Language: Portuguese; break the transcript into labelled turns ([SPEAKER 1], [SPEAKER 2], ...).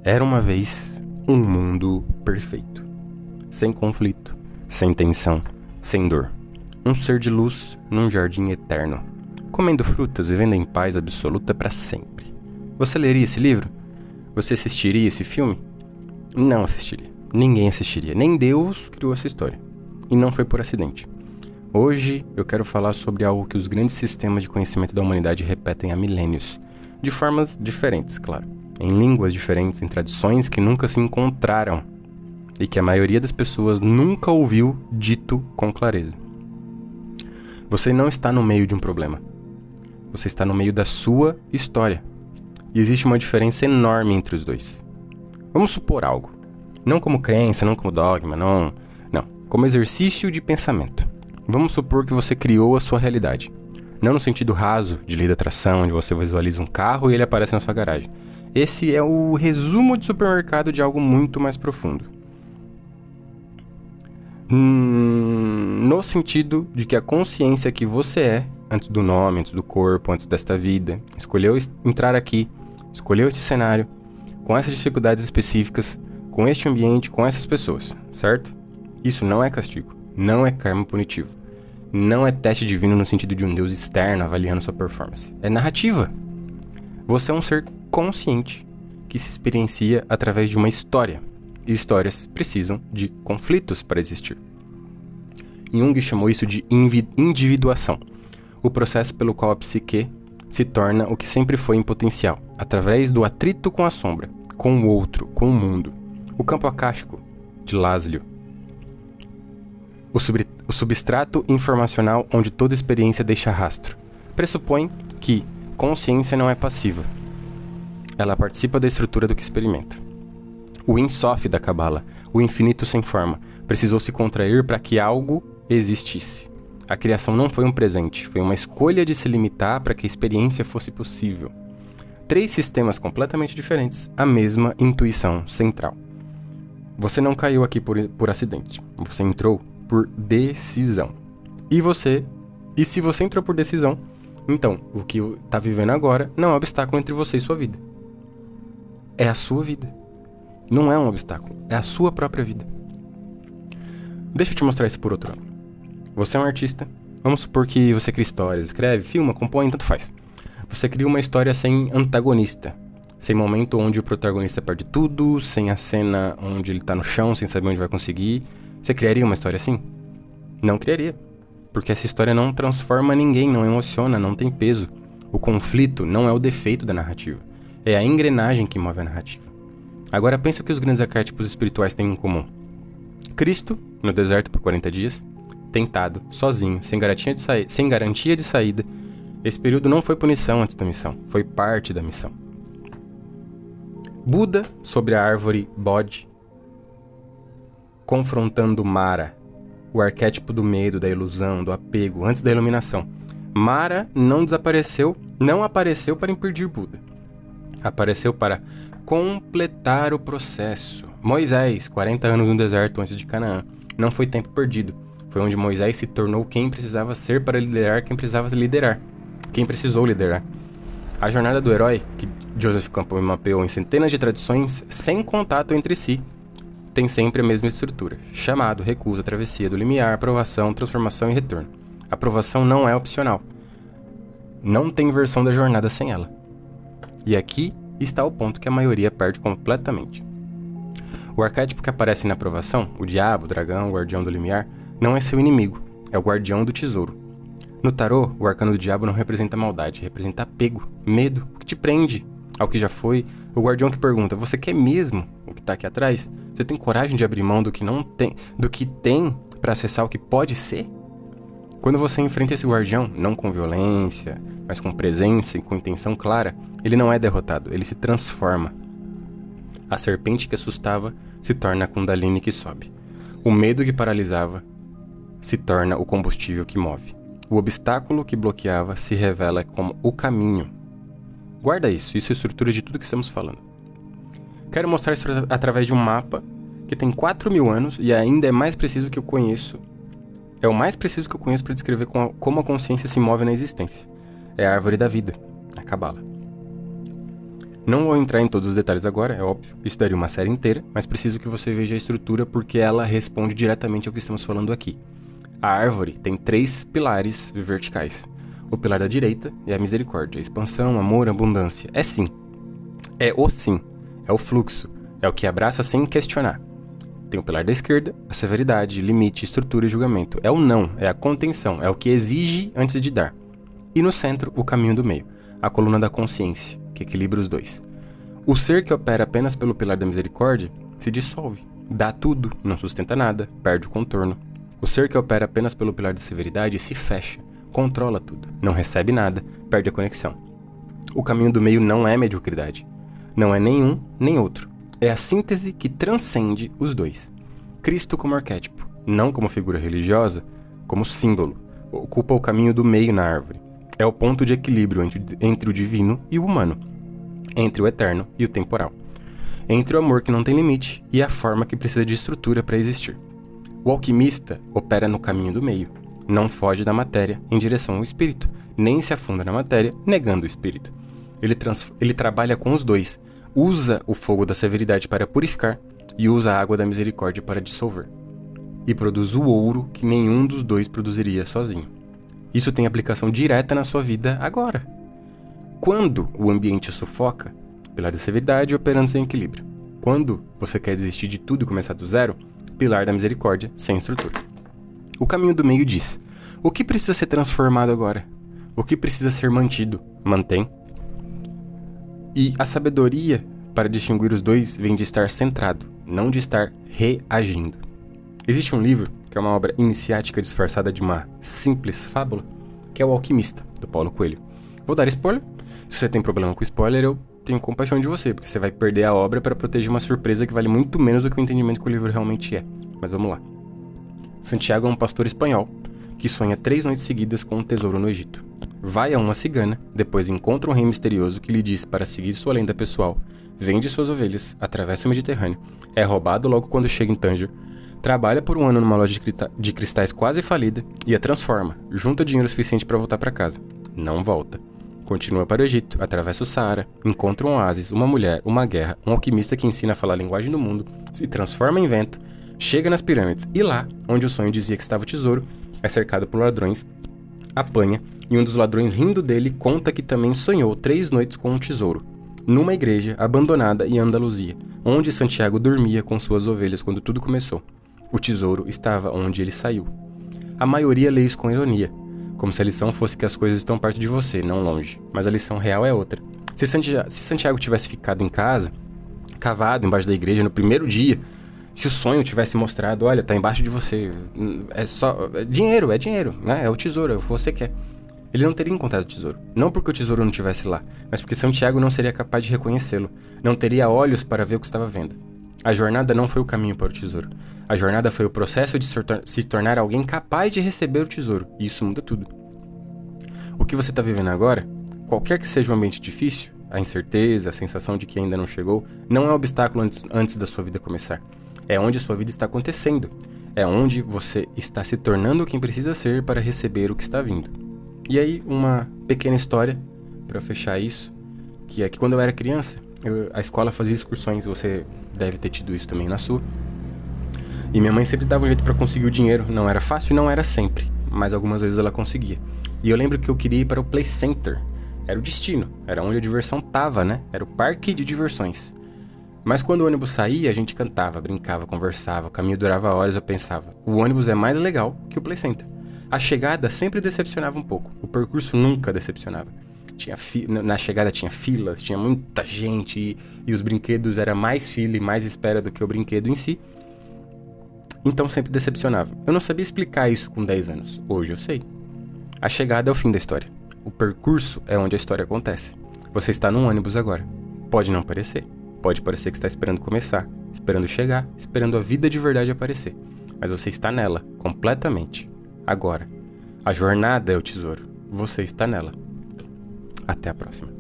[SPEAKER 1] Era uma vez um mundo perfeito. Sem conflito, sem tensão, sem dor. Um ser de luz num jardim eterno. Comendo frutas, vivendo em paz absoluta para sempre. Você leria esse livro? Você assistiria esse filme? Não assistiria. Ninguém assistiria. Nem Deus criou essa história. E não foi por acidente. Hoje eu quero falar sobre algo que os grandes sistemas de conhecimento da humanidade repetem há milênios. De formas diferentes, claro. Em línguas diferentes, em tradições que nunca se encontraram. E que a maioria das pessoas nunca ouviu dito com clareza. Você não está no meio de um problema. Você está no meio da sua história. E existe uma diferença enorme entre os dois. Vamos supor algo. Não como crença, não como dogma, não. Como exercício de pensamento. Vamos supor que você criou a sua realidade. Não no sentido raso de lei da atração, onde você visualiza um carro e ele aparece na sua garagem. Esse é o resumo de supermercado de algo muito mais profundo. No sentido de que a consciência que você é, antes do nome, antes do corpo, antes desta vida, escolheu entrar aqui, escolheu este cenário, com essas dificuldades específicas, com este ambiente, com essas pessoas, certo? Isso não é castigo, não é karma punitivo, não é teste divino no sentido de um Deus externo avaliando sua performance. É narrativa. Você é um ser consciente que se experiencia através de uma história. E histórias precisam de conflitos para existir. Jung chamou isso de individuação, o processo pelo qual a psique se torna o que sempre foi em potencial, através do atrito com a sombra, com o outro, com o mundo. O campo acástico, de Laszlo. O substrato informacional onde toda experiência deixa rastro. Pressupõe que consciência não é passiva. Ela participa da estrutura do que experimenta. O Ensof da Cabala, o infinito sem forma, precisou se contrair para que algo existisse. A criação não foi um presente, foi uma escolha de se limitar para que a experiência fosse possível. 3 sistemas completamente diferentes, a mesma intuição central. Você não caiu aqui por acidente, você entrou por decisão. E se você entrou por decisão, então o que está vivendo agora não é um obstáculo entre você e sua vida. É a sua vida. Não é um obstáculo, é a sua própria vida. Deixa eu te mostrar isso por outro lado. Você é um artista, vamos supor que você cria histórias, escreve, filma, compõe, tanto faz. Você cria uma história sem antagonista, sem momento onde o protagonista perde tudo, sem a cena onde ele tá no chão, sem saber onde vai conseguir. Você criaria uma história assim? Não criaria, porque essa história não transforma ninguém, não emociona, não tem peso. O conflito não é o defeito da narrativa, é a engrenagem que move a narrativa. Agora pensa o que os grandes arquétipos espirituais têm em comum. Cristo, no deserto por 40 dias, tentado, sozinho, sem garantia de saída. Esse período não foi punição antes da missão, foi parte da missão. Buda, sobre a árvore Bodhi, confrontando Mara, o arquétipo do medo, da ilusão, do apego, antes da iluminação. Mara não apareceu para impedir Buda. Apareceu para completar o processo. Moisés, 40 anos no deserto antes de Canaã. Não foi tempo perdido. Foi onde Moisés se tornou quem precisava ser para liderar quem precisava liderar. Quem precisou liderar. A jornada do herói, que Joseph Campbell mapeou em centenas de tradições, sem contato entre si, tem sempre a mesma estrutura. Chamado, recusa, travessia do limiar, aprovação, transformação e retorno. Aprovação não é opcional. Não tem versão da jornada sem ela. E aqui está o ponto que a maioria perde completamente. O arquétipo que aparece na aprovação, o diabo, o dragão, o guardião do limiar, não é seu inimigo, é o guardião do tesouro. No tarô, o arcano do diabo não representa maldade, representa apego, medo, o que te prende ao que já foi. O guardião que pergunta, você quer mesmo o que está aqui atrás? Você tem coragem de abrir mão do que tem para acessar o que pode ser? Quando você enfrenta esse guardião, não com violência, mas com presença e com intenção clara, ele não é derrotado, ele se transforma. A serpente que assustava se torna a Kundalini que sobe. O medo que paralisava se torna o combustível que move. O obstáculo que bloqueava se revela como o caminho. Guarda isso é a estrutura de tudo que estamos falando. Quero mostrar isso através de um mapa que tem 4.000 anos e ainda é mais preciso que eu conheço. É o mais preciso que eu conheço para descrever como a consciência se move na existência. É a árvore da vida, a Cabala. Não vou entrar em todos os detalhes agora, é óbvio, isso daria uma série inteira, mas preciso que você veja a estrutura porque ela responde diretamente ao que estamos falando aqui. A árvore tem 3 pilares verticais. O pilar da direita é a misericórdia, a expansão, amor, abundância. É sim. É o sim. É o fluxo. É o que abraça sem questionar. Tem o pilar da esquerda, a severidade, limite, estrutura e julgamento. É o não, é a contenção, é o que exige antes de dar. E no centro, o caminho do meio, a coluna da consciência, que equilibra os dois. O ser que opera apenas pelo pilar da misericórdia se dissolve, dá tudo, não sustenta nada, perde o contorno. O ser que opera apenas pelo pilar da severidade se fecha, controla tudo, não recebe nada, perde a conexão. O caminho do meio não é mediocridade. Não é nenhum nem outro. É a síntese que transcende os dois. Cristo como arquétipo, não como figura religiosa, como símbolo, ocupa o caminho do meio na árvore. É o ponto de equilíbrio entre o divino e o humano, entre o eterno e o temporal, entre o amor que não tem limite e a forma que precisa de estrutura para existir. O alquimista opera no caminho do meio, não foge da matéria em direção ao espírito, nem se afunda na matéria negando o espírito. Ele trabalha com os dois, usa o fogo da severidade para purificar e usa a água da misericórdia para dissolver. E produz o ouro que nenhum dos dois produziria sozinho. Isso tem aplicação direta na sua vida agora. Quando o ambiente sufoca, pilar da severidade operando sem equilíbrio. Quando você quer desistir de tudo e começar do zero, pilar da misericórdia sem estrutura. O caminho do meio diz: o que precisa ser transformado agora? O que precisa ser mantido? Mantém. E a sabedoria para distinguir os dois vem de estar centrado, não de estar reagindo. Existe um livro, que é uma obra iniciática disfarçada de uma simples fábula, que é O Alquimista, do Paulo Coelho. Vou dar spoiler. Se você tem problema com spoiler, eu tenho compaixão de você, porque você vai perder a obra para proteger uma surpresa que vale muito menos do que o entendimento que o livro realmente é. Mas vamos lá. Santiago é um pastor espanhol que sonha 3 noites seguidas com um tesouro no Egito. Vai a uma cigana, depois encontra um rei misterioso que lhe diz para seguir sua lenda pessoal, vende suas ovelhas, atravessa o Mediterrâneo, é roubado logo quando chega em Tanger, trabalha por um ano numa loja de cristais quase falida e a transforma, junta dinheiro suficiente para voltar para casa. Não volta. Continua para o Egito, atravessa o Saara, encontra um oásis, uma mulher, uma guerra, um alquimista que ensina a falar a linguagem do mundo, se transforma em vento, chega nas pirâmides e lá, onde o sonho dizia que estava o tesouro, é cercado por ladrões, apanha e um dos ladrões, rindo dele, conta que também sonhou 3 noites com um tesouro, numa igreja abandonada em Andaluzia, onde Santiago dormia com suas ovelhas quando tudo começou. O tesouro estava onde ele saiu. A maioria lê isso com ironia, como se a lição fosse que as coisas estão perto de você, não longe. Mas a lição real é outra. Se Santiago tivesse ficado em casa, cavado embaixo da igreja no primeiro dia, se o sonho tivesse mostrado, olha, tá embaixo de você, é só dinheiro, né? É o tesouro, é o que você quer. Ele não teria encontrado o tesouro. Não porque o tesouro não estivesse lá, mas porque Santiago não seria capaz de reconhecê-lo. Não teria olhos para ver o que estava vendo. A jornada não foi o caminho para o tesouro. A jornada foi o processo de se tornar alguém capaz de receber o tesouro. E isso muda tudo. O que você está vivendo agora, qualquer que seja o ambiente difícil, a incerteza, a sensação de que ainda não chegou, não é um obstáculo antes da sua vida começar. É onde a sua vida está acontecendo. É onde você está se tornando quem precisa ser para receber o que está vindo. E aí, uma pequena história para fechar isso, que é que quando eu era criança, a escola fazia excursões, você deve ter tido isso também na sua. E minha mãe sempre dava um jeito para conseguir o dinheiro. Não era fácil, não era sempre, mas algumas vezes ela conseguia. E eu lembro que eu queria ir para o Play Center. Era o destino, era onde a diversão tava, né? Era o parque de diversões. Mas quando o ônibus saía, a gente cantava, brincava, conversava, o caminho durava horas, eu pensava, o ônibus é mais legal que o Play Center. A chegada sempre decepcionava um pouco, o percurso nunca decepcionava. Na chegada tinha filas, tinha muita gente e os brinquedos era mais fila e mais espera do que o brinquedo em si. Então sempre decepcionava. Eu não sabia explicar isso com 10 anos, hoje eu sei. A chegada é o fim da história. O percurso é onde a história acontece. Você está num ônibus agora. Pode não parecer. Pode parecer que está esperando começar, esperando chegar, esperando a vida de verdade aparecer. Mas você está nela, completamente. Agora. A jornada é o tesouro. Você está nela. Até a próxima.